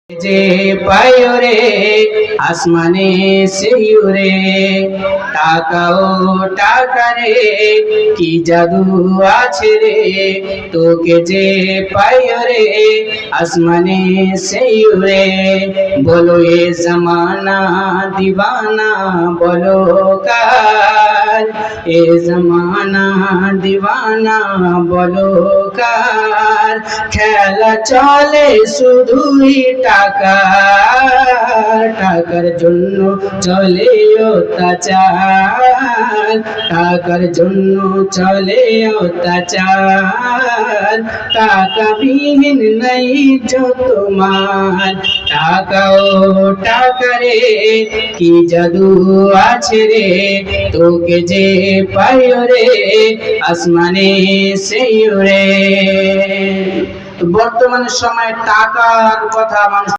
যে পায়ো রে আসমানে সেই উড়ে, টাকা ও টাকা রে কি জাদু আছে রে, তোকে যে পায়ো রে আসমানে সেই উড়ে। বলো এ জমানা দিওয়ানা বলো কার, এ জমানা দিওয়ানা বলো কার, খেলা চলে শুধুই টাকার জন্য চলে অত্যাচার, টাকার জন্য চলে অত্যাচার। টাকা বিহীন নাই যত মান, টাকা ও টাকা রে কি জাদু আছে রে, তোকে যে পায়ো রে আসমানে সেই উড়ে। বর্তমান সময়ে টাকার কথা মানুষ